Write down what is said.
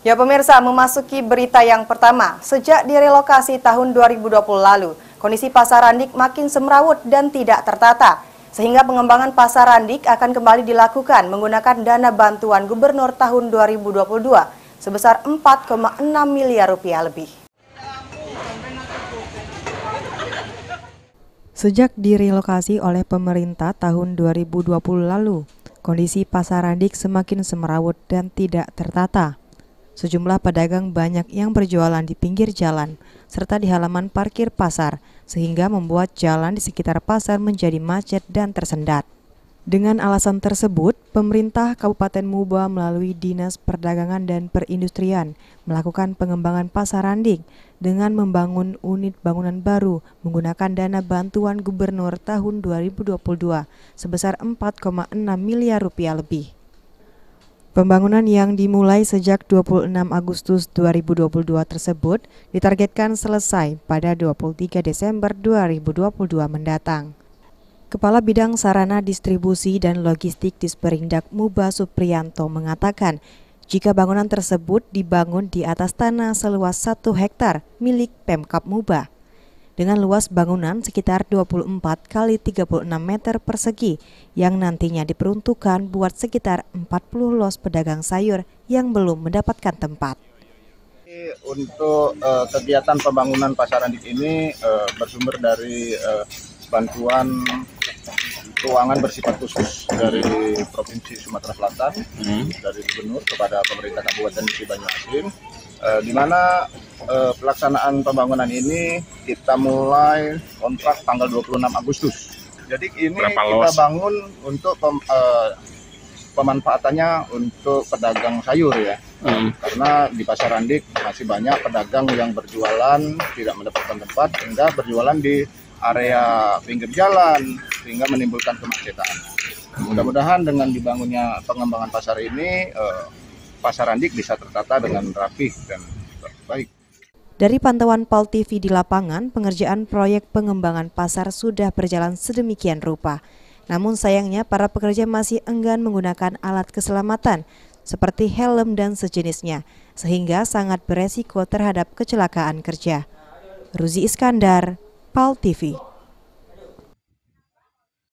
Ya pemirsa, memasuki berita yang pertama, sejak direlokasi tahun 2020 lalu, kondisi Pasar Randik makin semrawut dan tidak tertata. Sehingga pengembangan Pasar Randik akan kembali dilakukan menggunakan dana bantuan gubernur tahun 2022 sebesar 4,6 miliar rupiah lebih. Sejak direlokasi oleh pemerintah tahun 2020 lalu, kondisi Pasar Randik semakin semrawut dan tidak tertata. Sejumlah pedagang banyak yang berjualan di pinggir jalan, serta di halaman parkir pasar, sehingga membuat jalan di sekitar pasar menjadi macet dan tersendat. Dengan alasan tersebut, pemerintah Kabupaten Muba melalui Dinas Perdagangan dan Perindustrian melakukan pengembangan Pasar Randik dengan membangun unit bangunan baru menggunakan dana bantuan gubernur tahun 2022 sebesar 4,6 miliar rupiah lebih. Pembangunan yang dimulai sejak 26 Agustus 2022 tersebut ditargetkan selesai pada 23 Desember 2022 mendatang. Kepala Bidang Sarana Distribusi dan Logistik Disperindak Muba Supriyanto mengatakan, jika bangunan tersebut dibangun di atas tanah seluas 1 hektar milik Pemkab Muba, dengan luas bangunan sekitar 24 kali 36 meter persegi yang nantinya diperuntukkan buat sekitar 40 los pedagang sayur yang belum mendapatkan tempat. Untuk kegiatan pembangunan Pasar Randik ini bersumber dari bantuan keuangan bersifat khusus dari Provinsi Sumatera Selatan, dari Gubernur kepada pemerintah Kabupaten Musi Banyuasin, di mana pelaksanaan pembangunan ini kita mulai kontrak tanggal 26 Agustus. Jadi ini kita bangun untuk pemanfaatannya untuk pedagang sayur ya. Karena di Pasar Randik masih banyak pedagang yang berjualan tidak mendapatkan tempat sehingga berjualan di area pinggir jalan sehingga menimbulkan kemacetan. Mudah-mudahan dengan dibangunnya pengembangan pasar ini Pasar Randik bisa tertata dengan rapi dan baik. Dari pantauan PAL TV di lapangan, pengerjaan proyek pengembangan pasar sudah berjalan sedemikian rupa. Namun sayangnya para pekerja masih enggan menggunakan alat keselamatan seperti helm dan sejenisnya, sehingga sangat beresiko terhadap kecelakaan kerja. Ruzi Iskandar, PAL TV.